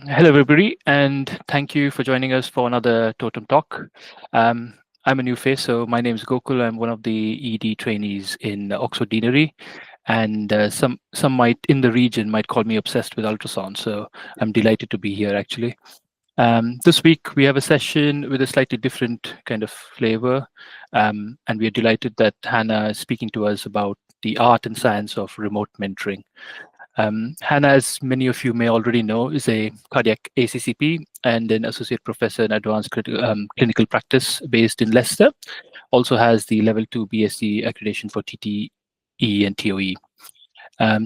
Hello, everybody, and thank you for joining us for another Totem Talk. I'm a new face, so my name is Gokul. I'm one of the ED trainees in Oxford Deanery, and some might in the region might call me obsessed with ultrasound. So I'm delighted to be here, actually. This week we have a session with a slightly different kind of flavor, and we are delighted that Hannah is speaking to us about the art and science of remote mentoring. Hannah, as many of you may already know, is a cardiac ACCP and an associate professor in advanced clinical practice based in Leicester. Also has the level 2 BSc accreditation for TTE and TOE.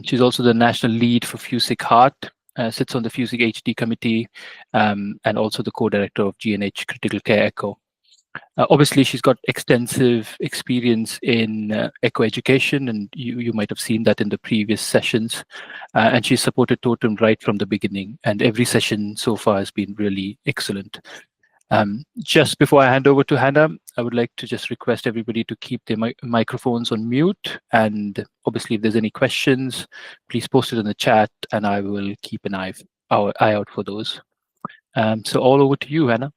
She's also the national lead for FUSIC Heart, sits on the FUSIC HD committee, and also the co-director of GNH Critical Care Echo. Obviously, she's got extensive experience in echo education, and you might have seen that in the previous sessions. And she's supported Totem right from the beginning, and every session so far has been really excellent. Just before I hand over to Hannah, I would like to just request everybody to keep their microphones on mute. And obviously, if there's any questions, please post it in the chat, and I will keep an eye out for those. So all over to you, Hannah.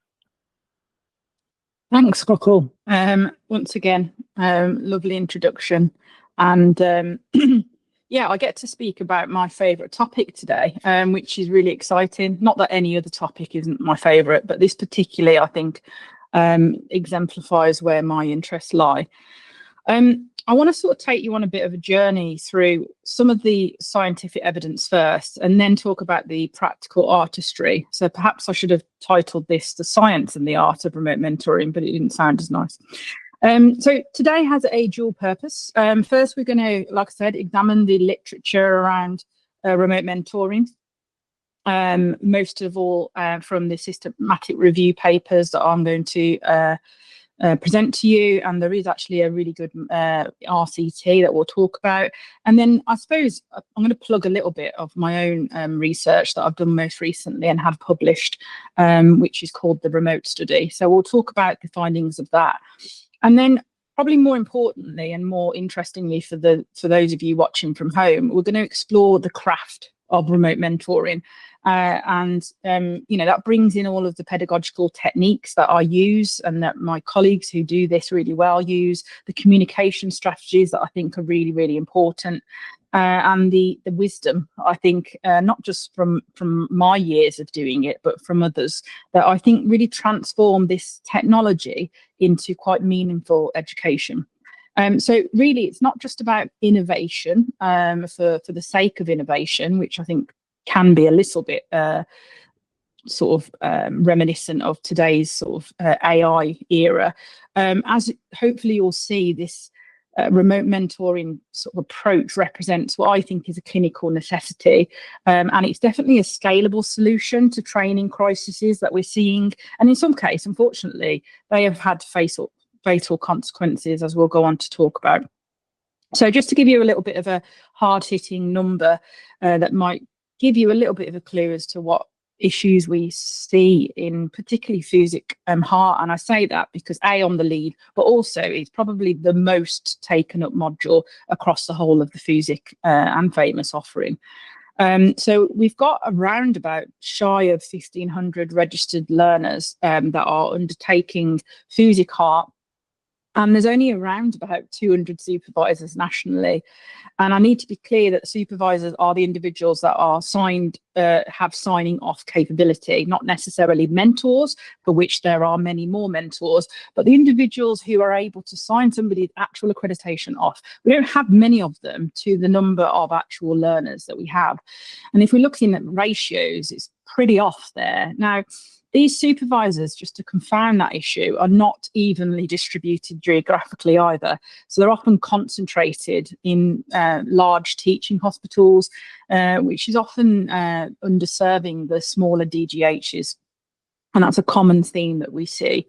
Thanks, Gokul. Once again, lovely introduction. And yeah, I get to speak about my favourite topic today, which is really exciting. Not that any other topic isn't my favourite, but this particularly, I think, exemplifies where my interests lie. I want to sort of take you on a bit of a journey through some of the scientific evidence first, and then talk about the practical artistry. So perhaps I should have titled this The Science and the Art of Remote Mentoring, but it didn't sound as nice. So today has a dual purpose. First, we're going to, like I said, examine the literature around remote mentoring. Most of all from the systematic review papers that I'm going to present to you, and there is actually a really good RCT that we'll talk about. And then I suppose I'm going to plug a little bit of my own research that I've done most recently and have published, which is called the Remote Study. So we'll talk about the findings of that. And then probably more importantly and more interestingly for those of you watching from home, we're going to explore the craft of remote mentoring. That brings in all of the pedagogical techniques that I use and that my colleagues who do this really well use, the communication strategies that I think are really, really important, and the wisdom, I think, not just from my years of doing it, but from others, that I think really transform this technology into quite meaningful education. So really, it's not just about innovation for the sake of innovation, which I think can be a little bit reminiscent of today's sort of AI era. As hopefully you'll see, this remote mentoring sort of approach represents what I think is a clinical necessity, and it's definitely a scalable solution to training crises that we're seeing, and in some cases, unfortunately, they have had fatal consequences, as we'll go on to talk about. So just to give you a little bit of a hard-hitting number that might give you a little bit of a clue as to what issues we see in particularly FUSIC heart. And I say that because on the lead, but also it's probably the most taken up module across the whole of the FUSIC and famous offering. So we've got around about shy of 1,500 registered learners that are undertaking FUSIC heart. And there's only around about 200 supervisors nationally. And I need to be clear that supervisors are the individuals that are have signing off capability, not necessarily mentors, for which there are many more mentors, but the individuals who are able to sign somebody's actual accreditation off. We don't have many of them to the number of actual learners that we have. And if we're looking at ratios, it's pretty off there. Now, these supervisors, just to confound that issue, are not evenly distributed geographically either. So they're often concentrated in large teaching hospitals, which is often underserving the smaller DGHs. And that's a common theme that we see.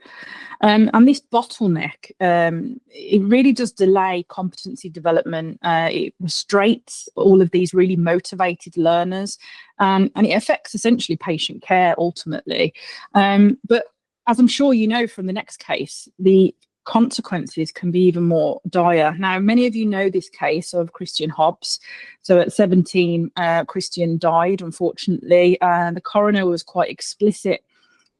And this bottleneck, it really does delay competency development. It restrains all of these really motivated learners, and it affects essentially patient care ultimately. But as I'm sure you know from the next case, the consequences can be even more dire. Now, many of you know this case of Christian Hobbs. So at 17, Christian died, unfortunately, and the coroner was quite explicit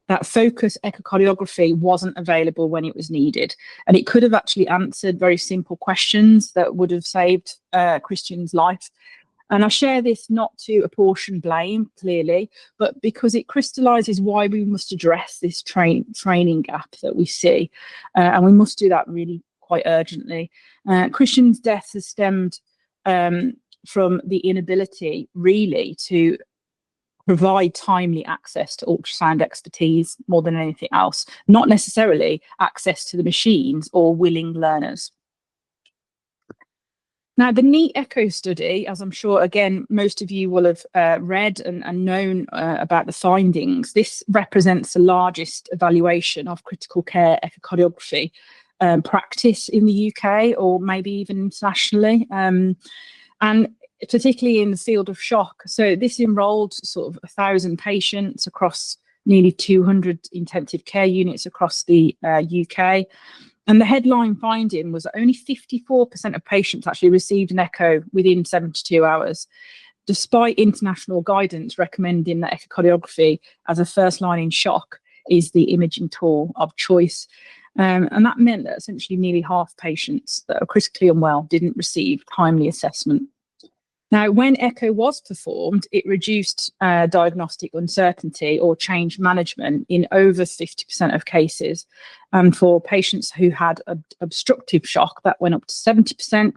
that focus echocardiography wasn't available when it was needed. And it could have actually answered very simple questions that would have saved Christian's life. And I share this not to apportion blame, clearly, but because it crystallises why we must address this training gap that we see. And we must do that really quite urgently. Christian's death has stemmed from the inability, really, to provide timely access to ultrasound expertise more than anything else, not necessarily access to the machines or willing learners. Now, the NEAT Echo study, as I'm sure, again, most of you will have read and known about the findings, this represents the largest evaluation of critical care echocardiography practice in the UK, or maybe even internationally, and particularly in the field of shock. So this enrolled sort of 1,000 patients across nearly 200 intensive care units across the UK. And the headline finding was that only 54% of patients actually received an echo within 72 hours, despite international guidance recommending that echocardiography as a first line in shock is the imaging tool of choice. And that meant that essentially nearly half patients that are critically unwell didn't receive timely assessment. Now, when echo was performed, it reduced diagnostic uncertainty or change management in over 50% of cases. And for patients who had obstructive shock, that went up to 70%.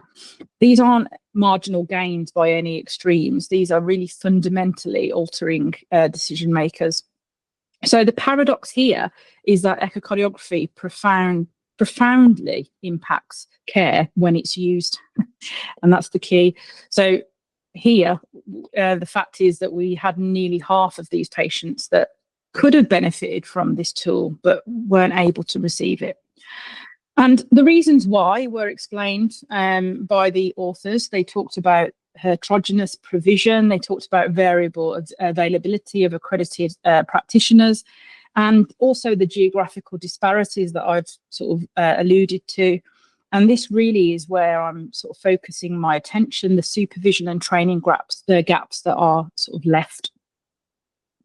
These aren't marginal gains by any extremes. These are really fundamentally altering decision makers. So the paradox here is that echocardiography profoundly impacts care when it's used. And that's the key. So here, the fact is that we had nearly half of these patients that could have benefited from this tool, but weren't able to receive it. And the reasons why were explained by the authors. They talked about heterogeneous provision, they talked about variable availability of accredited practitioners, and also the geographical disparities that I've sort of alluded to. And this really is where I'm sort of focusing my attention, the supervision and training gaps, the gaps that are sort of left.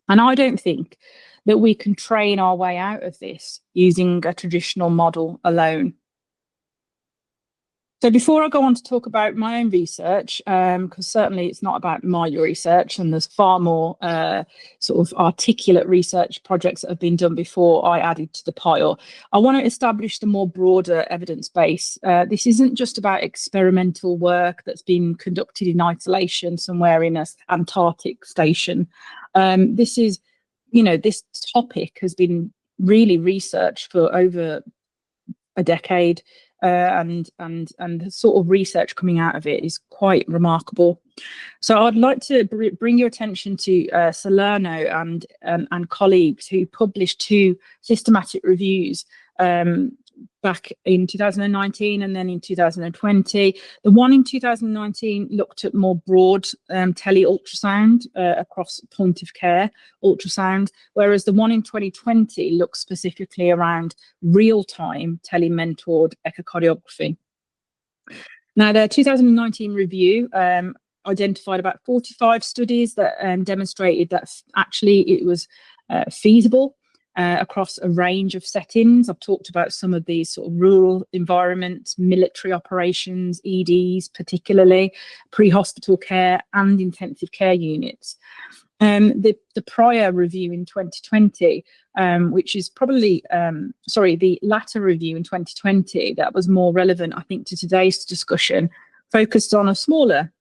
And I don't think that we can train our way out of this using a traditional model alone. So before I go on to talk about my own research, because certainly it's not about my research, and there's far more sort of articulate research projects that have been done before I added to the pile, I want to establish the more broader evidence base. This isn't just about experimental work that's been conducted in isolation somewhere in an Antarctic station. This is, you know, this topic has been really researched for over a decade. And the sort of research coming out of it is quite remarkable. So I'd like to bring your attention to Salerno and colleagues who published 2 systematic reviews back in 2019 and then in 2020. The one in 2019 looked at more broad tele-ultrasound across point of care ultrasound, whereas the one in 2020 looks specifically around real-time tele-mentored echocardiography. Now, the 2019 review identified about 45 studies that demonstrated that actually it was feasible across a range of settings. I've talked about some of these sort of rural environments, military operations, EDs particularly, pre-hospital care and intensive care units. The prior review in 2020, which is probably, the latter review in 2020, that was more relevant, I think, to today's discussion, focused on a smaller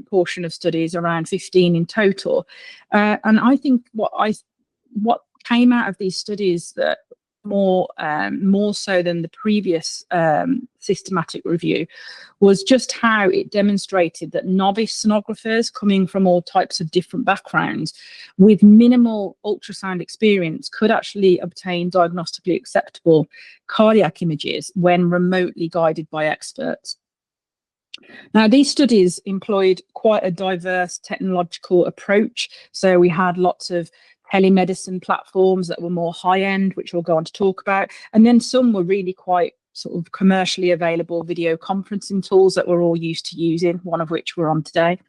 portion of studies, around 15 in total. And I think what came out of these studies that more so than the previous systematic review was just how it demonstrated that novice sonographers coming from all types of different backgrounds with minimal ultrasound experience could actually obtain diagnostically acceptable cardiac images when remotely guided by experts. Now, these studies employed quite a diverse technological approach. So we had lots of telemedicine platforms that were more high-end, which we'll go on to talk about. And then some were really quite sort of commercially available video conferencing tools that we're all used to using, one of which we're on today.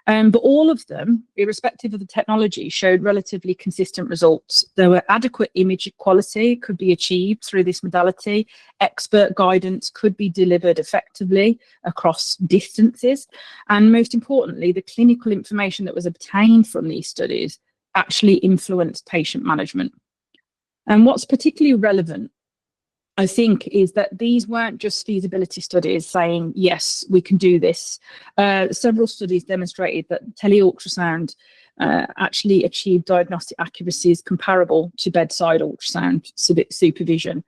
But all of them, irrespective of the technology, showed relatively consistent results. There were adequate image quality could be achieved through this modality. Expert guidance could be delivered effectively across distances. And most importantly, the clinical information that was obtained from these studies actually influenced patient management. And what's particularly relevant, I think, is that these weren't just feasibility studies saying, yes, we can do this. Several studies demonstrated that teleultrasound actually achieved diagnostic accuracies comparable to bedside ultrasound supervision.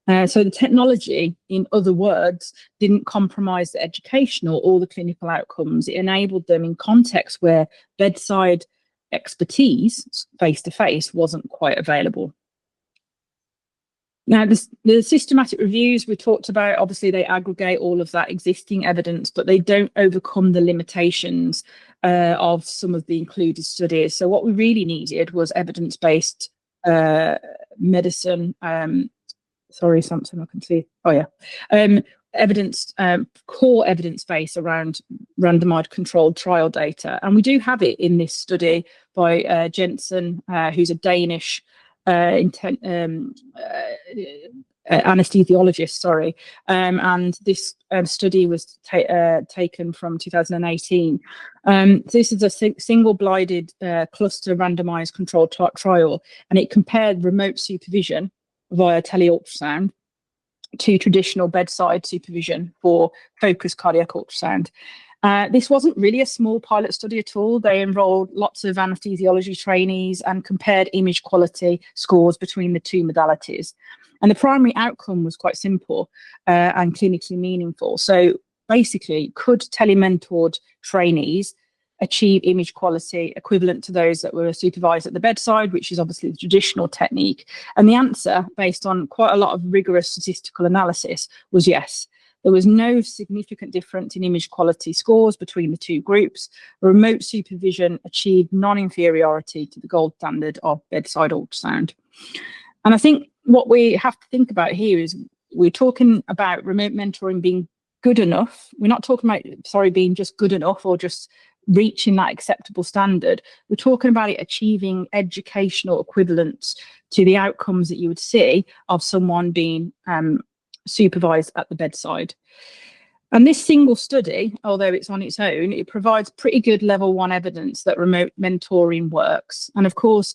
So the technology, in other words, didn't compromise the educational or the clinical outcomes. It enabled them in contexts where bedside expertise, face-to-face, wasn't quite available. Now, the systematic reviews we talked about, obviously they aggregate all of that existing evidence, but they don't overcome the limitations of some of the included studies. So what we really needed was evidence-based medicine. Sorry, something I can see. Oh, yeah. Evidence, core evidence base around randomized controlled trial data. And we do have it in this study by Jensen, who's a Danish anesthesiologist, sorry, and this study was taken from 2018. This is a single-blinded cluster randomized controlled trial, and it compared remote supervision via teleultrasound to traditional bedside supervision for focused cardiac ultrasound. This wasn't really a small pilot study at all. They enrolled lots of anesthesiology trainees and compared image quality scores between the two modalities. And the primary outcome was quite simple and clinically meaningful. So basically, could telementored trainees achieve image quality equivalent to those that were supervised at the bedside, which is obviously the traditional technique? And the answer, based on quite a lot of rigorous statistical analysis, was yes. There was no significant difference in image quality scores between the two groups. Remote supervision achieved non-inferiority to the gold standard of bedside ultrasound. And I think what we have to think about here is we're talking about remote mentoring being good enough. We're not talking about, sorry, being just good enough or just reaching that acceptable standard. We're talking about it achieving educational equivalence to the outcomes that you would see of someone being supervised at the bedside. And this single study, although it's on its own, it provides pretty good level 1 evidence that remote mentoring works. And of course,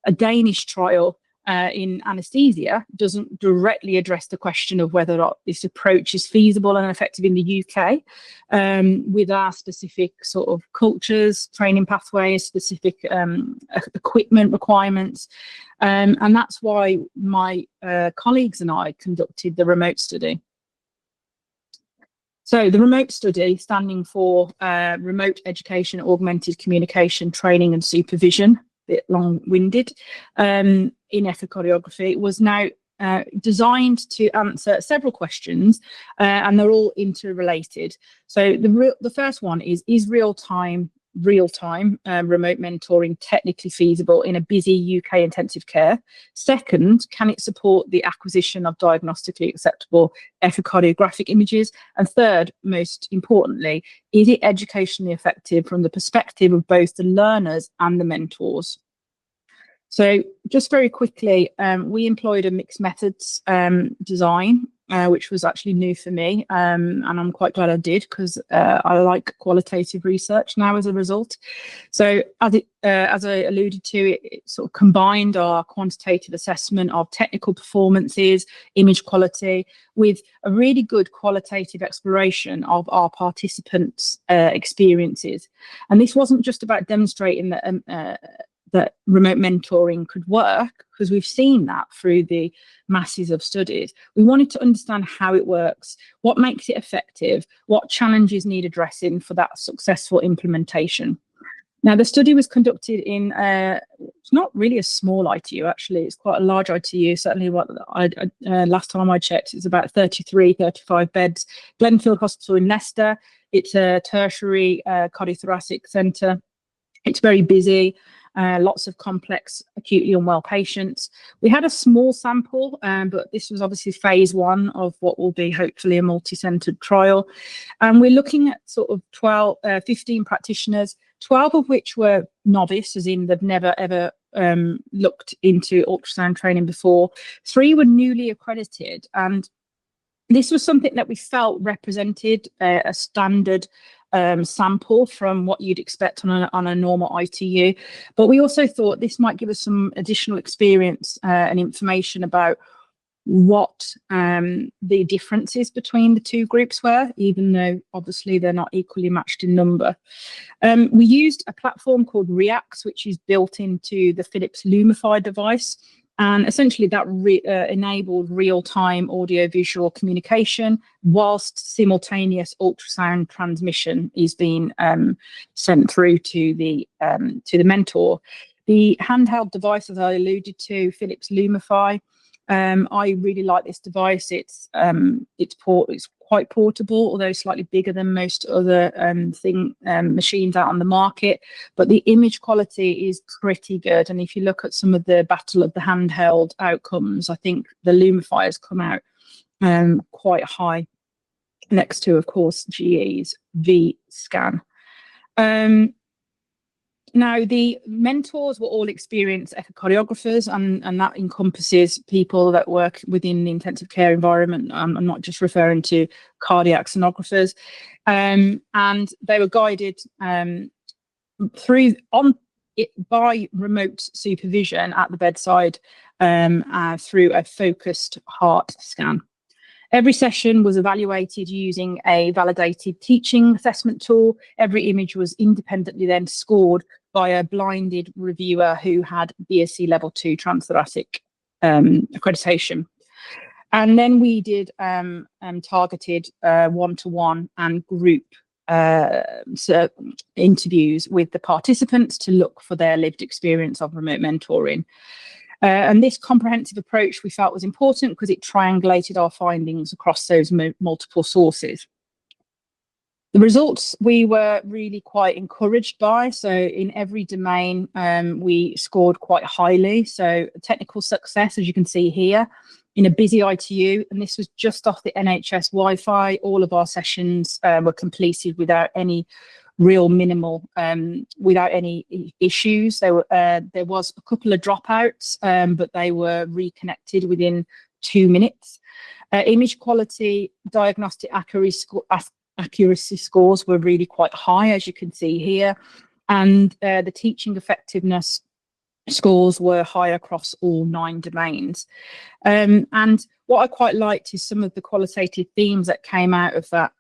a Danish trial in anaesthesia doesn't directly address the question of whether or not this approach is feasible and effective in the UK with our specific sort of cultures, training pathways, specific equipment requirements. And that's why my colleagues and I conducted the remote study. So the remote study, standing for Remote Education, Augmented Communication, Training and Supervision, a bit long-winded, in echocardiography, was now designed to answer several questions, and they're all interrelated. So the first one is real-time remote mentoring technically feasible in a busy UK intensive care? Second, can it support the acquisition of diagnostically acceptable echocardiographic images? And third, most importantly, is it educationally effective from the perspective of both the learners and the mentors? So just very quickly, we employed a mixed methods design, which was actually new for me, and I'm quite glad I did, because I like qualitative research now as a result. So as I alluded to, it sort of combined our quantitative assessment of technical performances, image quality, with a really good qualitative exploration of our participants' experiences. And this wasn't just about demonstrating that remote mentoring could work, because we've seen that through the masses of studies. We wanted to understand how it works, what makes it effective, what challenges need addressing for that successful implementation. Now, the study was conducted in, it's not really a small ITU, actually, it's quite a large ITU, certainly what last time I checked, it's about 33, 35 beds. Glenfield Hospital in Leicester, it's a tertiary cardiothoracic centre. It's very busy. lots of complex, acutely unwell patients. We had a small sample, but this was obviously phase 1 of what will be hopefully a multi-centered trial. And we're looking at sort of 15 practitioners, 12 of which were novice, as in they've never ever looked into ultrasound training before. 3 were newly accredited, and this was something that we felt represented a standard sample from what you'd expect on a normal ITU. But we also thought this might give us some additional experience and information about what the differences between the 2 groups were, even though obviously they're not equally matched in number. We used a platform called REACS, which is built into the Philips Lumify device. And essentially that enabled real-time audio-visual communication whilst simultaneous ultrasound transmission is being sent through to the mentor. The handheld device, as I alluded to, Philips Lumify, I really like this device. It's quite portable, although slightly bigger than most other machines out on the market. But the image quality is pretty good. And if you look at some of the battle of the handheld outcomes, I think the Lumify has come out quite high, next to, of course, GE's V-Scan. Now, the mentors were all experienced echocardiographers, and that encompasses people that work within the intensive care environment. I'm not just referring to cardiac sonographers. And they were guided by remote supervision at the bedside through a focused heart scan. Every session was evaluated using a validated teaching assessment tool. Every image was independently then scored by a blinded reviewer who had BSc level 2 transthoracic accreditation. And then we did targeted one-to-one and group interviews with the participants to look for their lived experience of remote mentoring. And this comprehensive approach we felt was important because it triangulated our findings across those multiple sources. The results we were really quite encouraged by. So in every domain, we scored quite highly. So technical success, as you can see here, in a busy ITU, and this was just off the NHS Wi-Fi. All of our sessions were completed without any real minimal, without any issues. There was a couple of dropouts, but they were reconnected within 2 minutes. Image quality, diagnostic accuracy scores were really quite high, as you can see here, and the teaching effectiveness scores were high across all 9 domains. And what I quite liked is some of the qualitative themes that came out of that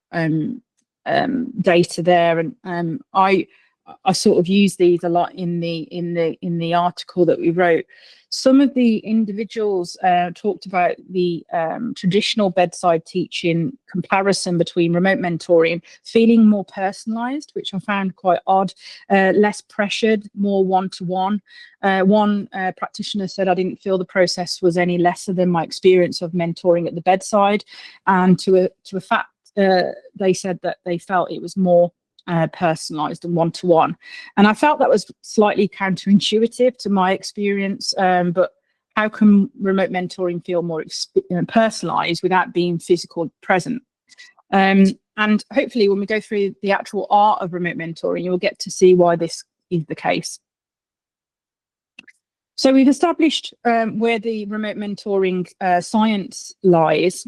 data there, and I sort of use these a lot in the article that we wrote. Some of the individuals talked about the traditional bedside teaching comparison between remote mentoring, feeling more personalised, which I found quite odd, less pressured, more one-to-one. One practitioner said, "I didn't feel the process was any lesser than my experience of mentoring at the bedside," and to a fact, they said that they felt it was more personalized and one-to-one. And I felt that was slightly counterintuitive to my experience, but how can remote mentoring feel more personalized without being physical present? And hopefully when we go through the actual art of remote mentoring, you'll get to see why this is the case. So we've established where the remote mentoring science lies.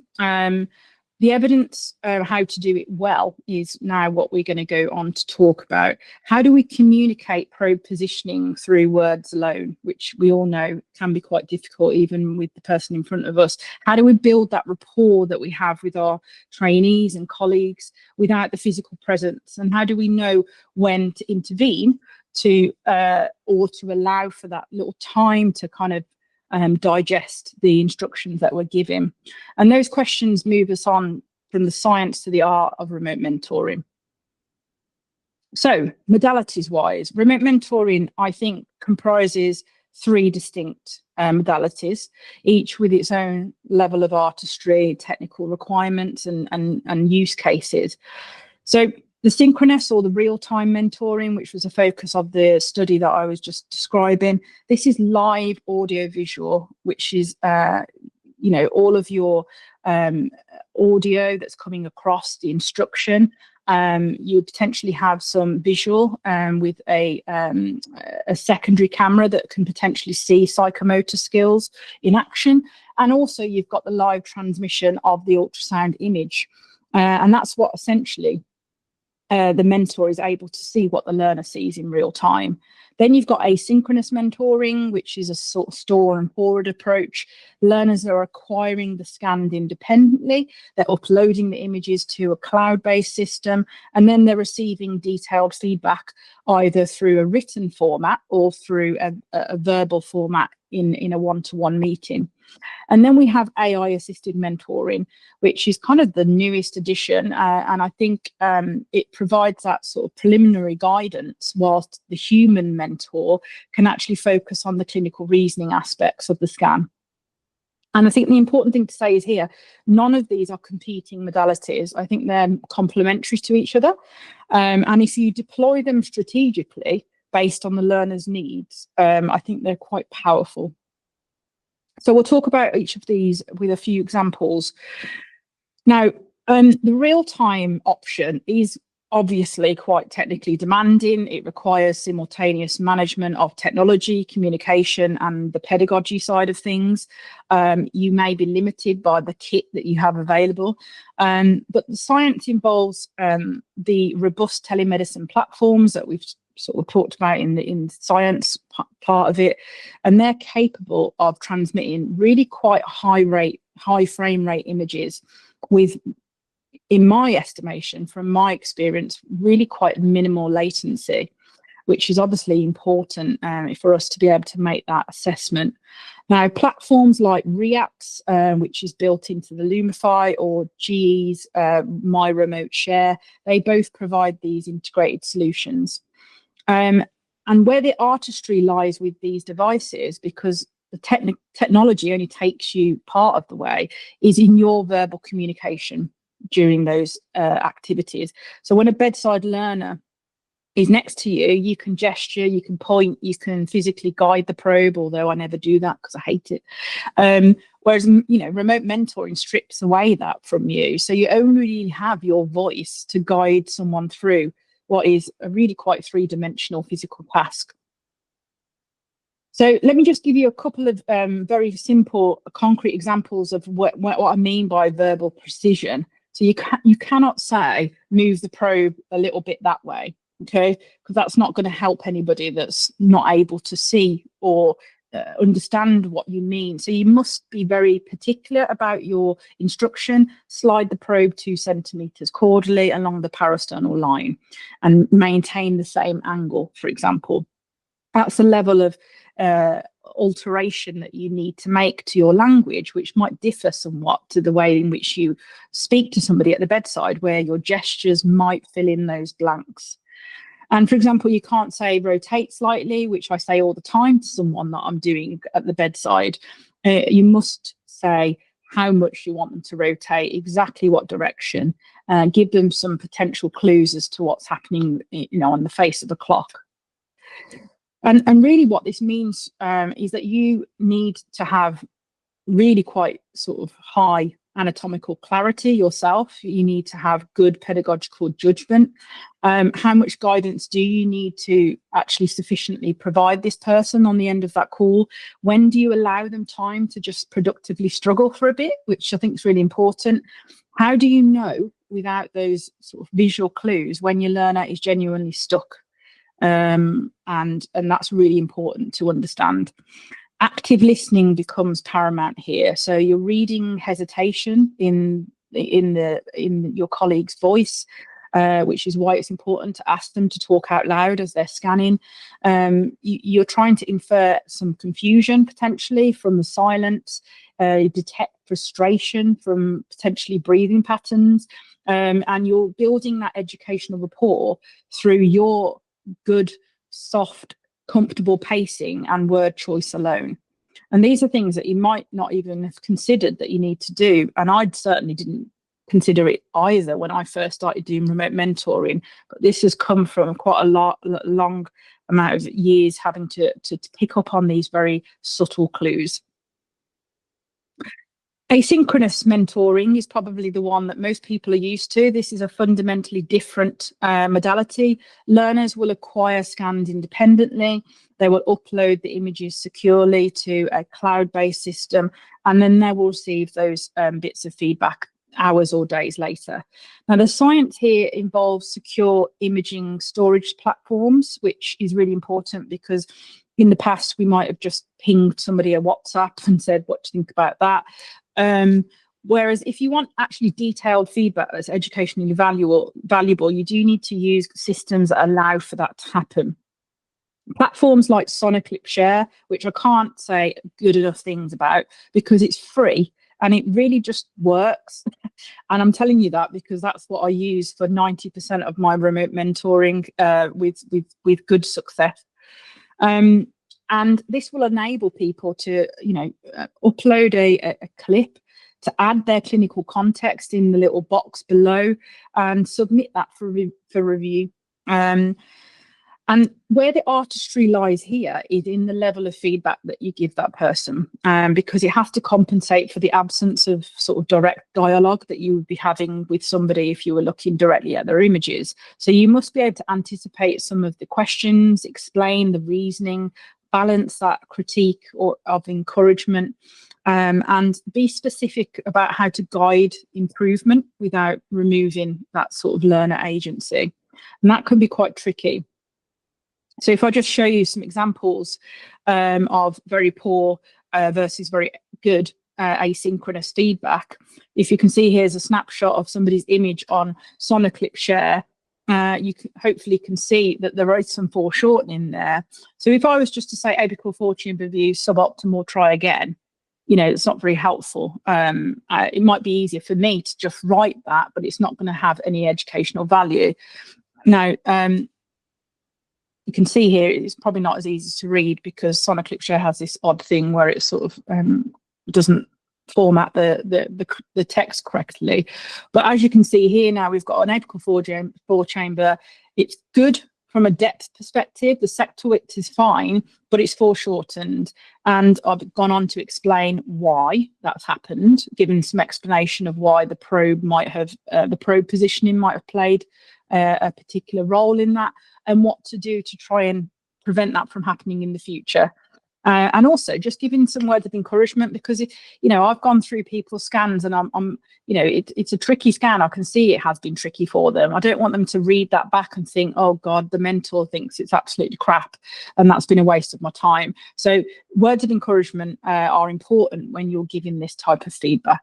The evidence how to do it well is now what we're going to go on to talk about. How do we communicate probe positioning through words alone, which we all know can be quite difficult even with the person in front of us? How do we build that rapport that we have with our trainees and colleagues without the physical presence? And how do we know when to intervene or to allow for that little time to kind of digest the instructions that we're given? And those questions move us on from the science to the art of remote mentoring. So modalities wise, remote mentoring, I think, comprises 3 distinct modalities, each with its own level of artistry, technical requirements and use cases. So The synchronous or the real-time mentoring, which was a focus of the study that I was just describing, this is live audio visual, which is all of your audio that's coming across the instruction. You potentially have some visual with a secondary camera that can potentially see psychomotor skills in action. And also you've got the live transmission of the ultrasound image. And that's what essentially the mentor is able to see what the learner sees in real time. Then you've got asynchronous mentoring, which is a sort of store and forward approach. Learners are acquiring the scans independently. They're uploading the images to a cloud-based system, and then they're receiving detailed feedback either through a written format or through a verbal format in a one-to-one meeting. And then we have AI-assisted mentoring, which is kind of the newest addition. And I think it provides that sort of preliminary guidance, whilst the human mentor can actually focus on the clinical reasoning aspects of the scan. And I think the important thing to say is here, none of these are competing modalities. I think they're complementary to each other. And if you deploy them strategically based on the learner's needs, I think they're quite powerful. So we'll talk about each of these with a few examples. Now, the real-time option is obviously quite technically demanding. It requires simultaneous management of technology, communication, and the pedagogy side of things. You may be limited by the kit that you have available, but the science involves the robust telemedicine platforms that we've sort of talked about in the science part of it, and they're capable of transmitting really quite high frame rate images with, in my estimation, from my experience, really quite minimal latency, which is obviously important for us to be able to make that assessment. Now, platforms like React, which is built into the Lumify, or GE's My Remote Share, they both provide these integrated solutions. And where the artistry lies with these devices, because the technology only takes you part of the way, is in your verbal communication during those activities. So when a bedside learner is next to you, you can gesture, you can point, you can physically guide the probe, although I never do that because I hate it. Whereas, remote mentoring strips away that from you. So you only really have your voice to guide someone through what is a really quite three-dimensional physical task. So let me just give you a couple of very simple, concrete examples of what I mean by verbal precision. So you cannot say, move the probe a little bit that way, okay? Because that's not going to help anybody that's not able to see or understand what you mean. So you must be very particular about your instruction. Slide the probe 2 centimeters caudally along the parasternal line and maintain the same angle, for example. That's a level of alteration that you need to make to your language, which might differ somewhat to the way in which you speak to somebody at the bedside, where your gestures might fill in those blanks. And for example, you can't say rotate slightly, which I say all the time to someone that I'm doing at the bedside. You must say how much you want them to rotate, exactly what direction, give them some potential clues as to what's happening, on the face of the clock. And really what this means is that you need to have really quite sort of high anatomical clarity yourself. You need to have good pedagogical judgment. How much guidance do you need to actually sufficiently provide this person on the end of that call? When do you allow them time to just productively struggle for a bit, which I think is really important? How do you know, without those sort of visual clues, when your learner is genuinely stuck? And that's really important to understand. Active listening becomes paramount here. So you're reading hesitation in your colleague's voice, which is why it's important to ask them to talk out loud as they're scanning. You're trying to infer some confusion potentially from the silence, detect frustration from potentially breathing patterns, and you're building that educational rapport through your good, soft, comfortable pacing and word choice alone. And these are things that you might not even have considered that you need to do. And I certainly didn't consider it either when I first started doing remote mentoring, but this has come from quite a long amount of years having to pick up on these very subtle clues. Asynchronous mentoring is probably the one that most people are used to. This is a fundamentally different modality. Learners will acquire scans independently. They will upload the images securely to a cloud-based system, and then they will receive those bits of feedback hours or days later. Now, the science here involves secure imaging storage platforms, which is really important because in the past, we might have just pinged somebody a WhatsApp and said, what do you think about that? Whereas if you want actually detailed feedback that's educationally valuable, you do need to use systems that allow for that to happen. Platforms like Soniclip Share, which I can't say good enough things about because it's free and it really just works. And I'm telling you that because that's what I use for 90% of my remote mentoring with good success. And this will enable people to, upload a clip, to add their clinical context in the little box below and submit that for review. And where the artistry lies here is in the level of feedback that you give that person, because it has to compensate for the absence of sort of direct dialogue that you would be having with somebody if you were looking directly at their images. So you must be able to anticipate some of the questions, explain the reasoning, balance that critique or of encouragement, and be specific about how to guide improvement without removing that sort of learner agency. And that can be quite tricky. So if I just show you some examples of very poor versus very good asynchronous feedback, if you can see here's a snapshot of somebody's image on Soniclip Share, you hopefully can see that there is some foreshortening there. So if I was just to say apical four-chamber view, suboptimal, try again, it's not very helpful. It might be easier for me to just write that, but it's not going to have any educational value. Now, you can see here it's probably not as easy to read because Soniclip Share has this odd thing where it sort of doesn't format the text correctly. But as you can see here now, we've got an apical four-chamber. It's good from a depth perspective. The sector width is fine, but it's foreshortened. And I've gone on to explain why that's happened, given some explanation of why the probe might have, the probe positioning might have played a particular role in that, and what to do to try and prevent that from happening in the future. And also just giving some words of encouragement, because I've gone through people's scans and it's a tricky scan. I can see it has been tricky for them. I don't want them to read that back and think, oh God, the mentor thinks it's absolutely crap and that's been a waste of my time. So words of encouragement are important when you're giving this type of feedback.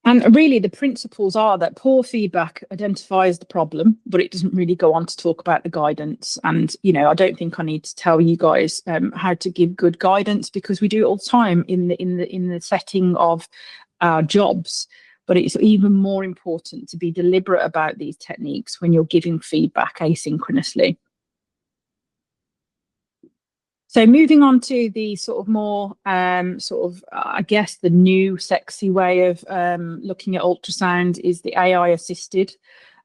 And really, the principles are that poor feedback identifies the problem, but it doesn't really go on to talk about the guidance. And, I don't think I need to tell you guys how to give good guidance, because we do it all the time in the setting of our jobs. But it's even more important to be deliberate about these techniques when you're giving feedback asynchronously. So moving on to the sort of more I guess the new sexy way of looking at ultrasound is the AI assisted,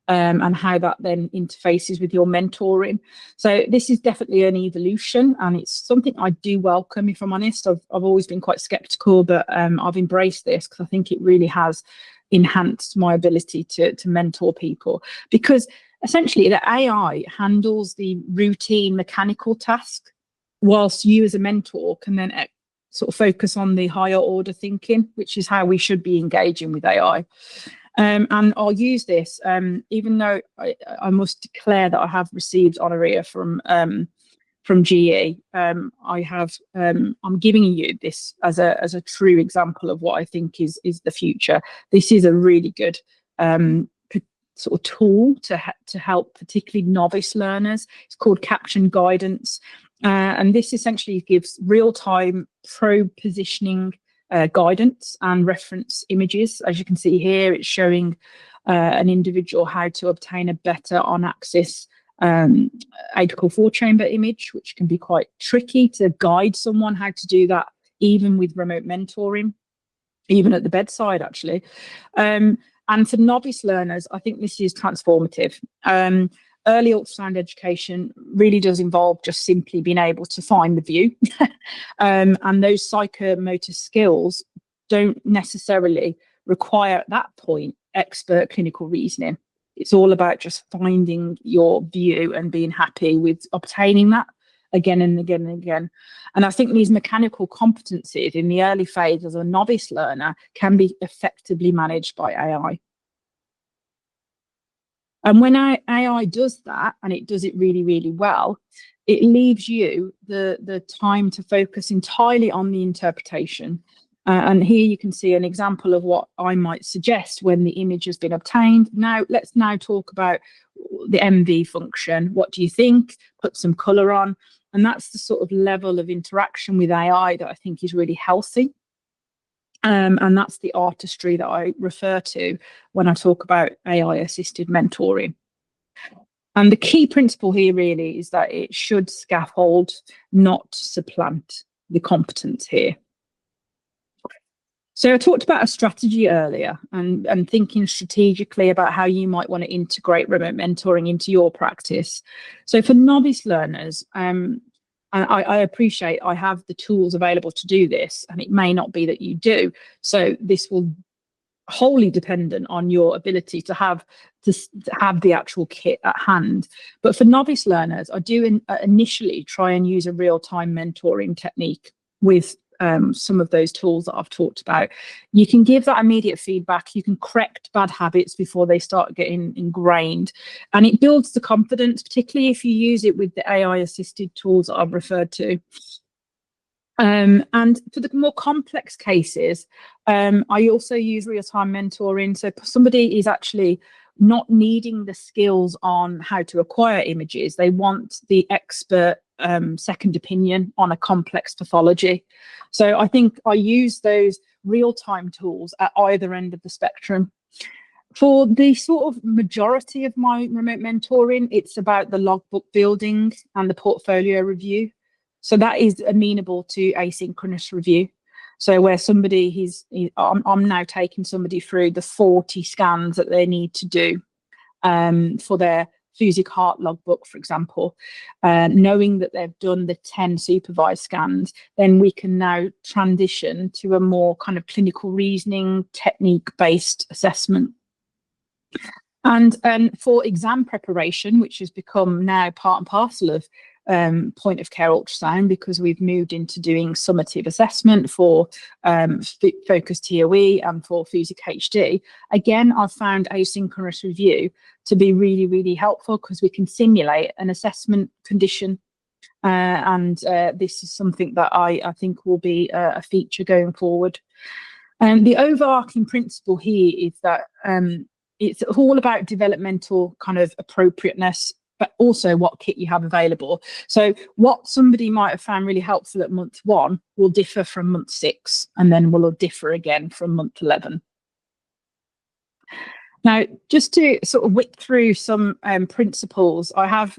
and how that then interfaces with your mentoring. So this is definitely an evolution, and it's something I do welcome, if I'm honest. I've always been quite skeptical, but I've embraced this because I think it really has enhanced my ability to mentor people, because essentially the AI handles the routine mechanical task, whilst you as a mentor can then sort of focus on the higher order thinking, which is how we should be engaging with AI. And I'll use this, even though I must declare that I have received honoria from GE. I'm giving you this as a true example of what I think is the future. This is a really good sort of tool to help particularly novice learners. It's called Caption Guidance. And this essentially gives real-time probe positioning guidance and reference images. As you can see here, it's showing an individual how to obtain a better on-axis apical four-chamber image, which can be quite tricky to guide someone how to do that even with remote mentoring, even at the bedside, actually. And for novice learners, I think this is transformative. Early ultrasound education really does involve just simply being able to find the view. And those psychomotor skills don't necessarily require, at that point, expert clinical reasoning. It's all about just finding your view and being happy with obtaining that again and again and again. And I think these mechanical competencies in the early phase as a novice learner can be effectively managed by AI. And when AI does that, and it does it really, really well, it leaves you the time to focus entirely on the interpretation. And here you can see an example of what I might suggest when the image has been obtained. Now, let's now talk about the MV function. What do you think? Put some colour on. And that's the sort of level of interaction with AI that I think is really healthy. And that's the artistry that I refer to when I talk about AI-assisted mentoring. And the key principle here really is that it should scaffold, not supplant the competence here. So I talked about a strategy earlier and thinking strategically about how you might want to integrate remote mentoring into your practice. So for novice learners, and I appreciate I have the tools available to do this, and it may not be that you do. So this will wholly dependent on your ability to have the actual kit at hand. But for novice learners, I do initially try and use a real-time mentoring technique with some of those tools that I've talked about. You can give that immediate feedback. You can correct bad habits before they start getting ingrained. And it builds the confidence, particularly if you use it with the AI-assisted tools that I've referred to. And for the more complex cases, I also use real-time mentoring. So somebody is actually not needing the skills on how to acquire images. They want the expert second opinion on a complex pathology. So I think I use those real-time tools at either end of the spectrum. For the sort of majority of my remote mentoring, it's about the logbook building and the portfolio review. So that is amenable to asynchronous review. So where somebody I'm now taking somebody through the 40 scans that they need to do for their FUSIC heart logbook, for example, knowing that they've done the 10 supervised scans, then we can now transition to a more kind of clinical reasoning, technique-based assessment. And for exam preparation, which has become now part and parcel of point of care ultrasound, because we've moved into doing summative assessment for focused TOE and for FUSIC HD. Again, I've found asynchronous review to be really, really helpful because we can simulate an assessment condition. And this is something that I think will be a feature going forward. And the overarching principle here is that it's all about developmental kind of appropriateness, but also what kit you have available. So what somebody might have found really helpful at month 1 will differ from month 6, and then will differ again from month 11. Now, just to sort of whip through some principles, I have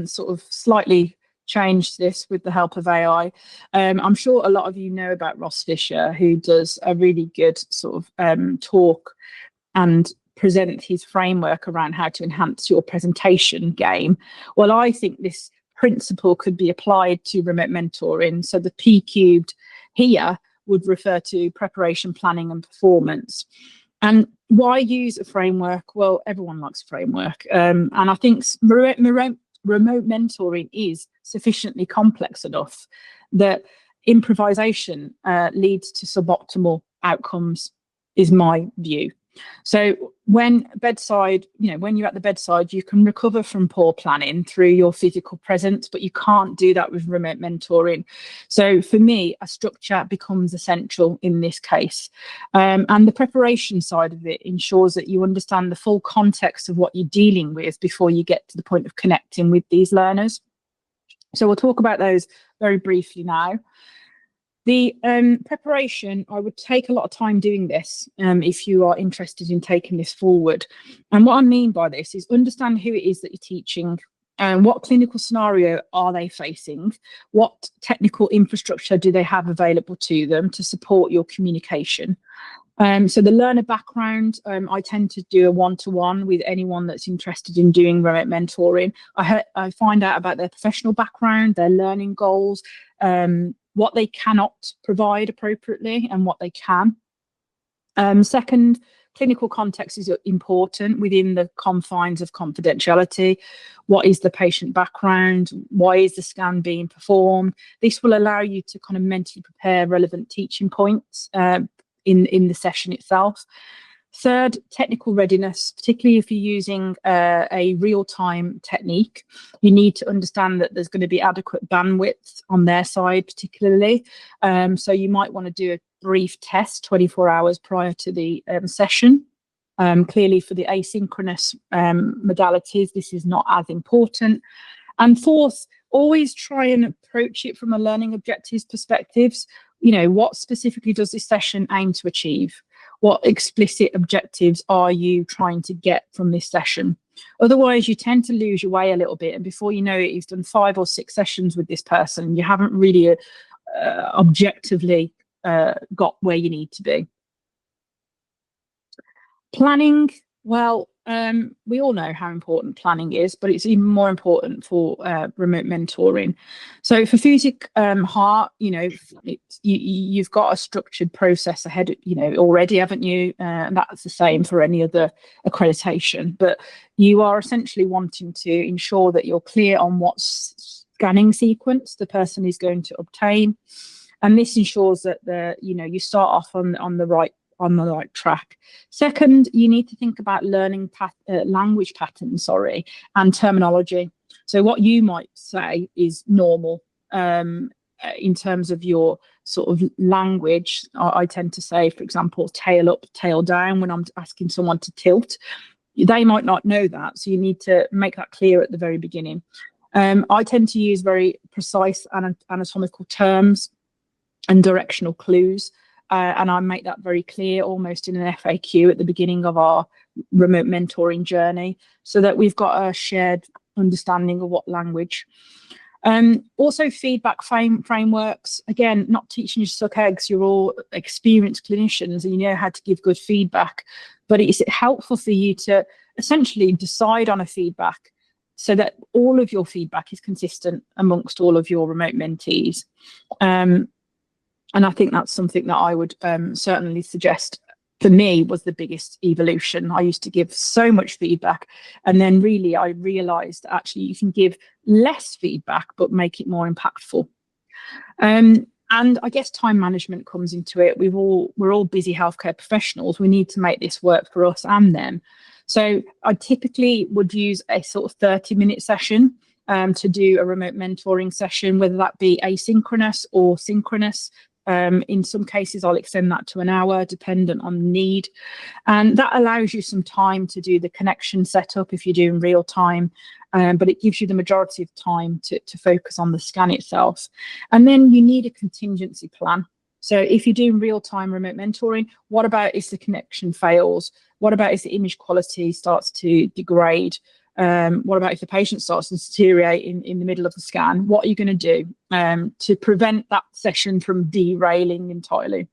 sort of slightly changed this with the help of AI. I'm sure a lot of you know about Ross Fisher, who does a really good sort of talk and present his framework around how to enhance your presentation game. Well, I think this principle could be applied to remote mentoring. So the P³ here would refer to preparation, planning and performance. And why use a framework? Well, everyone likes a framework. And I think remote mentoring is sufficiently complex enough that improvisation leads to suboptimal outcomes, is my view. So when you're at the bedside, you can recover from poor planning through your physical presence, but you can't do that with remote mentoring. So for me, a structure becomes essential in this case. And the preparation side of it ensures that you understand the full context of what you're dealing with before you get to the point of connecting with these learners. So we'll talk about those very briefly now. The preparation, I would take a lot of time doing this if you are interested in taking this forward. And what I mean by this is understand who it is that you're teaching, What clinical scenario are they facing? What technical infrastructure do they have available to them to support your communication? So the learner background, I tend to do a one-to-one with anyone that's interested in doing remote mentoring. I find out about their professional background, their learning goals, what they cannot provide appropriately and what they can. Second, clinical context is important within the confines of confidentiality. What is the patient background? Why is the scan being performed? This will allow you to kind of mentally prepare relevant teaching points in the session itself. Third, technical readiness, particularly if you're using a real-time technique. You need to understand that there's going to be adequate bandwidth on their side, particularly. So you might want to do a brief test 24 hours prior to the session. Clearly, for the asynchronous modalities, this is not as important. And fourth, always try and approach it from a learning objectives perspectives. You know, what specifically does this session aim to achieve? What explicit objectives are you trying to get from this session? Otherwise, you tend to lose your way a little bit. And before you know it, you've done 5 or 6 sessions with this person. You haven't really objectively got where you need to be. Planning, well, we all know how important planning is, but it's even more important for remote mentoring. So for FUSIC Heart, you know, you've got a structured process ahead, you know, already, haven't you? And that's the same for any other accreditation. But you are essentially wanting to ensure that you're clear on what scanning sequence the person is going to obtain, and this ensures that you start off on the right track. Second, you need to think about learning language patterns, and terminology. So what you might say is normal in terms of your sort of language. I tend to say, for example, tail up, tail down when I'm asking someone to tilt. They might not know that, so you need to make that clear at the very beginning. I tend to use very precise anatomical terms and directional clues. And I make that very clear almost in an FAQ at the beginning of our remote mentoring journey, so that we've got a shared understanding of what language. Also feedback frameworks. Again, not teaching you to suck eggs. You're all experienced clinicians and you know how to give good feedback, but it's helpful for you to essentially decide on a feedback so that all of your feedback is consistent amongst all of your remote mentees. And I think that's something that I would certainly suggest, for me, was the biggest evolution. I used to give so much feedback, and then really I realised that actually you can give less feedback but make it more impactful. And I guess time management comes into it. We're all busy healthcare professionals. We need to make this work for us and them. So I typically would use a sort of 30-minute session to do a remote mentoring session, whether that be asynchronous or synchronous. In some cases, I'll extend that to an hour, dependent on need. And that allows you some time to do the connection setup if you're doing real time, but it gives you the majority of time to focus on the scan itself. And then you need a contingency plan. So if you're doing real time remote mentoring, what about if the connection fails? What about if the image quality starts to degrade? What about if the patient starts to deteriorate in the middle of the scan? What are you going to do to prevent that session from derailing entirely?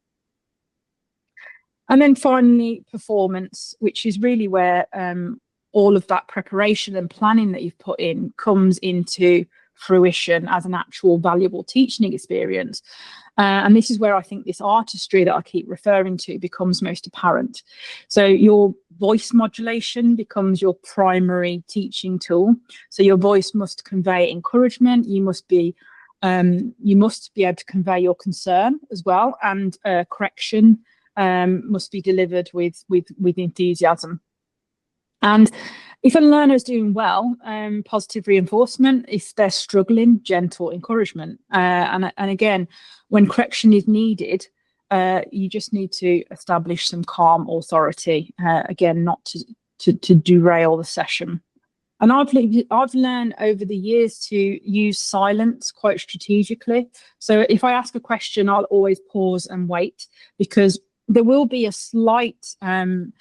And then finally, performance, which is really where all of that preparation and planning that you've put in comes into fruition as an actual valuable teaching experience. And this is where I think this artistry that I keep referring to becomes most apparent. So your voice modulation becomes your primary teaching tool. So your voice must convey encouragement. You must be able to convey your concern as well, and correction must be delivered with enthusiasm. And if a learner is doing well, positive reinforcement. If they're struggling, gentle encouragement. And again, when correction is needed, you just need to establish some calm authority, again, not to derail the session. And I've learned over the years to use silence quite strategically. So if I ask a question, I'll always pause and wait, because there will be a slight kind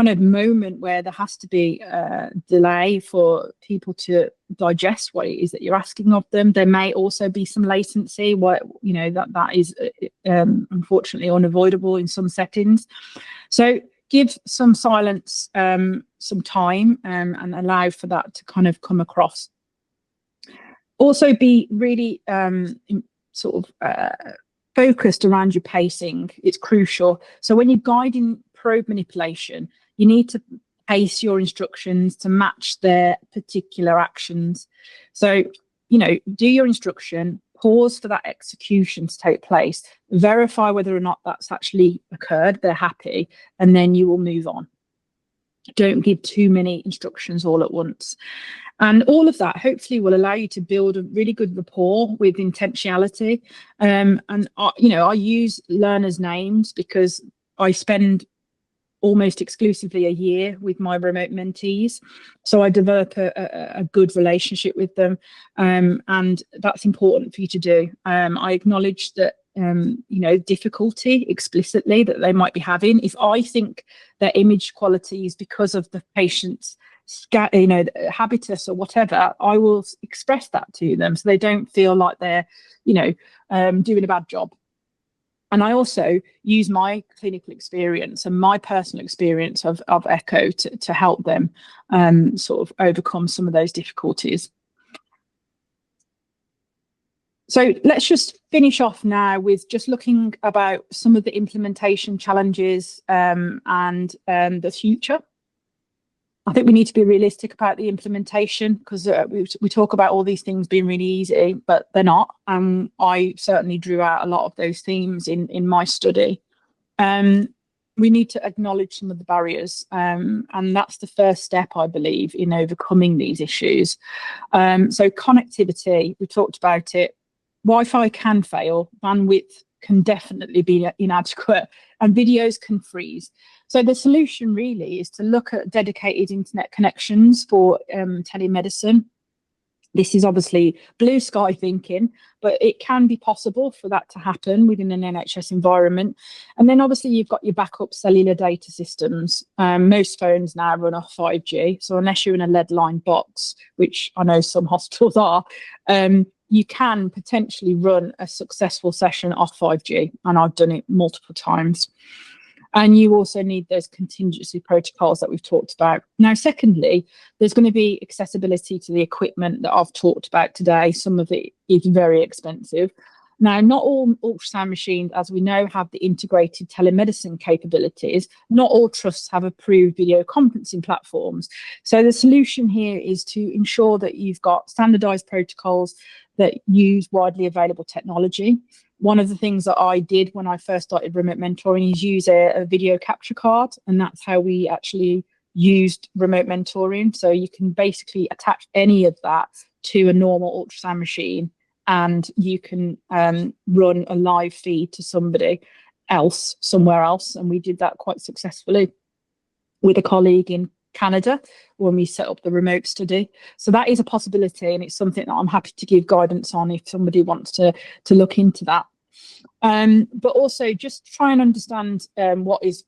of moment where there has to be a delay for people to digest what it is that you're asking of them. There may also be some latency, that is unfortunately unavoidable in some settings. So give some silence, some time, and allow for that to kind of come across. Also be really focused around your pacing. It's crucial. So when you're guiding probe manipulation, you need to pace your instructions to match their particular actions. So, do your instruction, pause for that execution to take place, verify whether or not that's actually occurred, they're happy, and then you will move on. Don't give too many instructions all at once. And all of that hopefully will allow you to build a really good rapport with intentionality. I use learners' names because I spend almost exclusively a year with my remote mentees. So I develop a good relationship with them. And that's important for you to do. I acknowledge that, difficulty explicitly that they might be having. If I think their image quality is because of the patient's habitus or whatever, I will express that to them so they don't feel like they're, doing a bad job. And I also use my clinical experience and my personal experience of echo to help them sort of overcome some of those difficulties. So let's just finish off now with just looking about some of the implementation challenges and the future. I think we need to be realistic about the implementation because we talk about all these things being really easy, but they're not. I certainly drew out a lot of those themes in my study. We need to acknowledge some of the barriers, and that's the first step, I believe, in overcoming these issues. So connectivity, we talked about it. Wi-Fi can fail, bandwidth can definitely be inadequate, and videos can freeze. So the solution really is to look at dedicated internet connections for telemedicine. This is obviously blue sky thinking, but it can be possible for that to happen within an NHS environment. And then obviously you've got your backup cellular data systems. Most phones now run off 5G. So unless you're in a lead line box, which I know some hospitals are, you can potentially run a successful session off 5G. And I've done it multiple times. And you also need those contingency protocols that we've talked about. Now, secondly, there's going to be accessibility to the equipment that I've talked about today. Some of it is very expensive. Now, not all ultrasound machines, as we know, have the integrated telemedicine capabilities. Not all trusts have approved video conferencing platforms. So the solution here is to ensure that you've got standardized protocols that use widely available technology. One of the things that I did when I first started remote mentoring is use a video capture card, and that's how we actually used remote mentoring. So you can basically attach any of that to a normal ultrasound machine, and you can run a live feed to somebody else somewhere else. And we did that quite successfully with a colleague in Canada when we set up the remote study. So that is a possibility, and it's something that I'm happy to give guidance on if somebody wants to look into that. But also just try and understand what is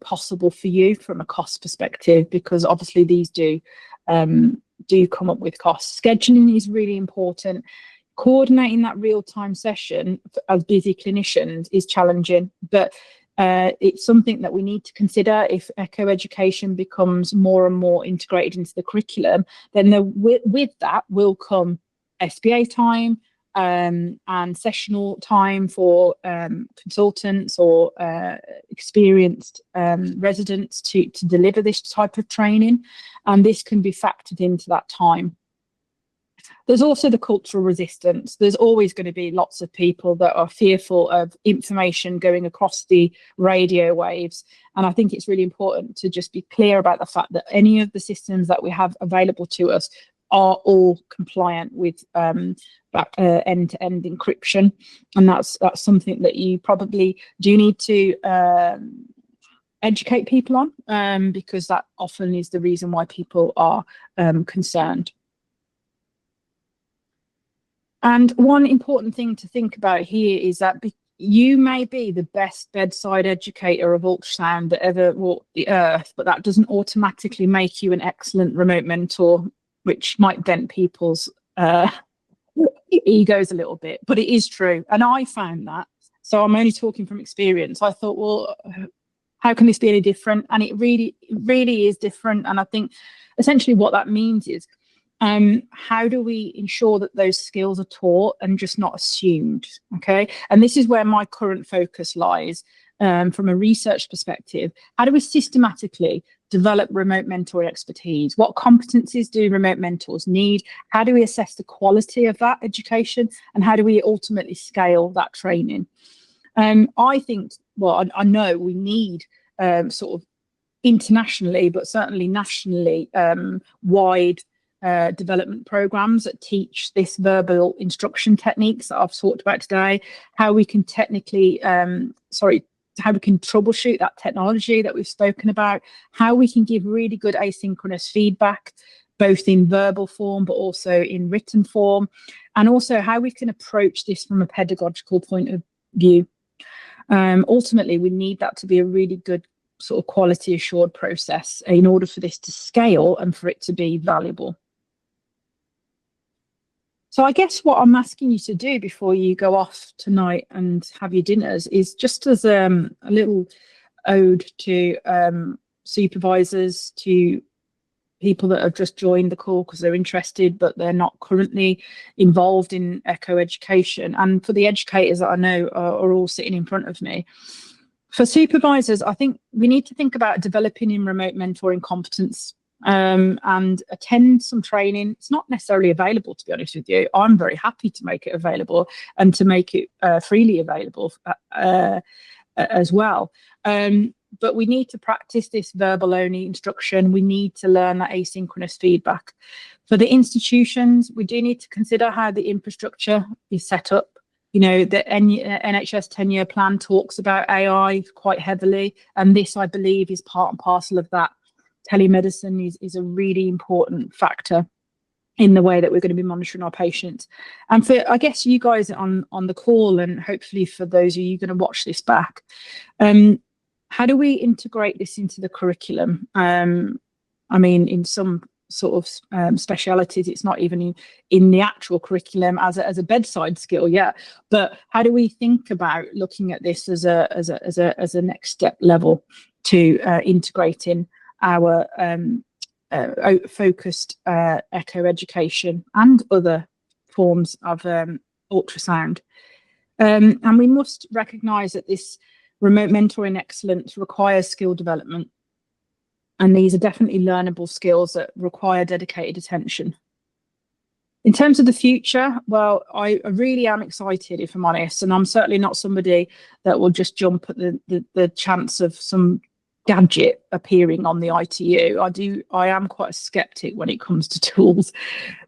possible for you from a cost perspective, because obviously these do come up with costs. Scheduling is really important. Coordinating that real-time session as busy clinicians is challenging, but it's something that we need to consider. If echo education becomes more and more integrated into the curriculum, then with that will come SBA time and sessional time for consultants or experienced residents to deliver this type of training, and this can be factored into that time. There's also the cultural resistance. There's always going to be lots of people that are fearful of information going across the radio waves. And I think it's really important to just be clear about the fact that any of the systems that we have available to us are all compliant with end-to-end encryption. And that's something that you probably do need to educate people on, because that often is the reason why people are concerned. And one important thing to think about here is that you may be the best bedside educator of ultrasound that ever walked the earth, but that doesn't automatically make you an excellent remote mentor. which might dent people's egos a little bit, but it is true. And I found that. So I'm only talking from experience. I thought, well, how can this be any different? And it really is different. And I think essentially what that means is, how do we ensure that those skills are taught and just not assumed? Okay. And this is where my current focus lies, from a research perspective. How do we systematically develop remote mentoring expertise? What competencies do remote mentors need? How do we assess the quality of that education? And how do we ultimately scale that training? I think, well, I know we need sort of internationally, but certainly nationally, wide development programs that teach this verbal instruction techniques that I've talked about today, how we can technically, how we can troubleshoot that technology that we've spoken about, how we can give really good asynchronous feedback, both in verbal form, but also in written form, and also how we can approach this from a pedagogical point of view. Ultimately, we need that to be a really good sort of quality assured process in order for this to scale and for it to be valuable. So I guess what I'm asking you to do before you go off tonight and have your dinners is just as a little ode to supervisors, to people that have just joined the call because they're interested, but they're not currently involved in echo education. And for the educators that I know are all sitting in front of me. For supervisors, I think we need to think about developing in remote mentoring competence, and attend some training. It's not necessarily available, to be honest with you. I'm very happy to make it available and to make it freely available as well. But we need to practice this verbal only instruction. We need to learn that asynchronous feedback. For the institutions, we do need to consider how the infrastructure is set up. You know, the NHS 10-year plan talks about AI quite heavily, and this, I believe, is part and parcel of that. Telemedicine is a really important factor in the way that we're going to be monitoring our patients. And for, I guess, you guys on the call, and hopefully for those of you going to watch this back, how do we integrate this into the curriculum? I mean, in some sort of specialities, it's not even in the actual curriculum as a bedside skill yet. But how do we think about looking at this as a next step level to integrating our focused echo education and other forms of ultrasound? And we must recognise that this remote mentoring excellence requires skill development. And these are definitely learnable skills that require dedicated attention. In terms of the future, well, I really am excited, if I'm honest, and I'm certainly not somebody that will just jump at the chance of some gadget appearing on the ITU. I am quite a skeptic when it comes to tools,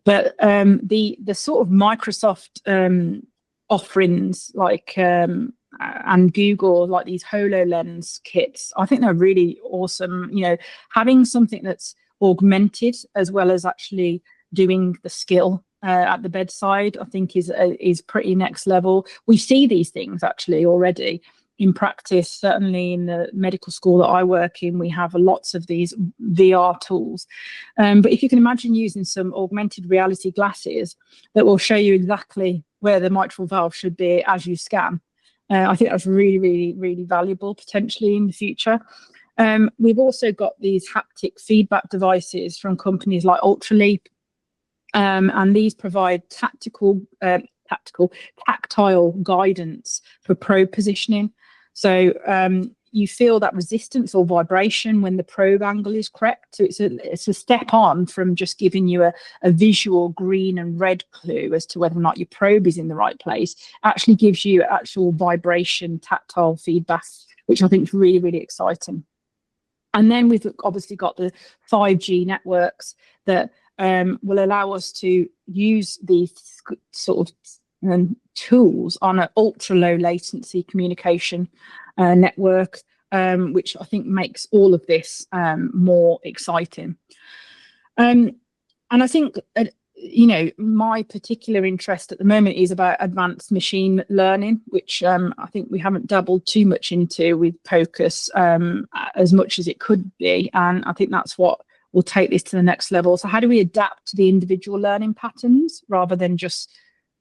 but the sort of Microsoft offerings like and Google, like these HoloLens kits, I think they're really awesome. You know, having something that's augmented as well as actually doing the skill at the bedside, I think is pretty next level. We see these things actually already in practice. Certainly in the medical school that I work in, we have lots of these VR tools. But if you can imagine using some augmented reality glasses that will show you exactly where the mitral valve should be as you scan, I think that's really valuable potentially in the future. We've also got these haptic feedback devices from companies like Ultraleap, and these provide tactile guidance for probe positioning. So you feel that resistance or vibration when the probe angle is correct. So it's a step on from just giving you a visual green and red clue as to whether or not your probe is in the right place. Actually gives you actual vibration, tactile feedback, which I think is really exciting. And then we've obviously got the 5G networks that will allow us to use these sort of tools on an ultra low latency communication network, which I think makes all of this more exciting. And I think, you know, my particular interest at the moment is about advanced machine learning, which I think we haven't dabbled too much into with POCUS as much as it could be. And I think that's what will take this to the next level. So how do we adapt to the individual learning patterns rather than just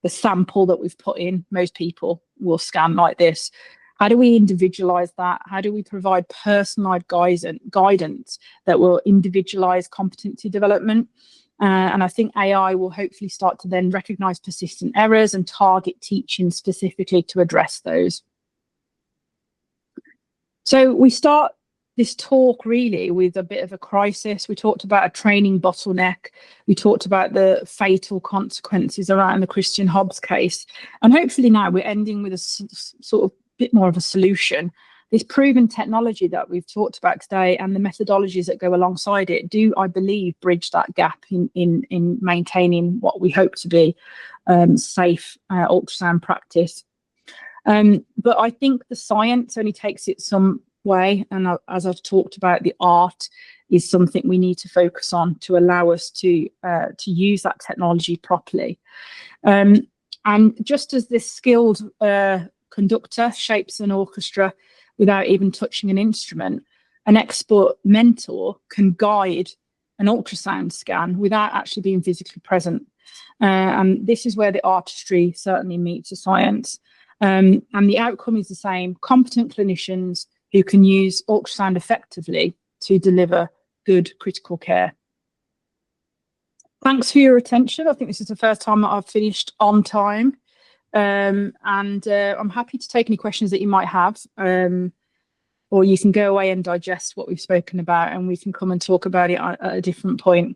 the sample that we've put in? Most people will scan like this. How do we individualize that? How do we provide personalized guidance that will individualize competency development? And I think AI will hopefully start to then recognize persistent errors and target teaching specifically to address those. So we start this talk really with a bit of a crisis. We talked about a training bottleneck. We talked about the fatal consequences around the Christian Hobbs case. And hopefully now we're ending with a sort of bit more of a solution. This proven technology that we've talked about today and the methodologies that go alongside it do, I believe, bridge that gap in maintaining what we hope to be safe ultrasound practice. But I think the science only takes it some way, and as I've talked about, the art is something we need to focus on to allow us to use that technology properly. And just as this skilled conductor shapes an orchestra without even touching an instrument, an expert mentor can guide an ultrasound scan without actually being physically present. And this is where the artistry certainly meets the science. And the outcome is the same: competent clinicians who can use ultrasound effectively to deliver good critical care. Thanks for your attention. I think this is the first time that I've finished on time. And I'm happy to take any questions that you might have, or you can go away and digest what we've spoken about, and we can come and talk about it at a different point.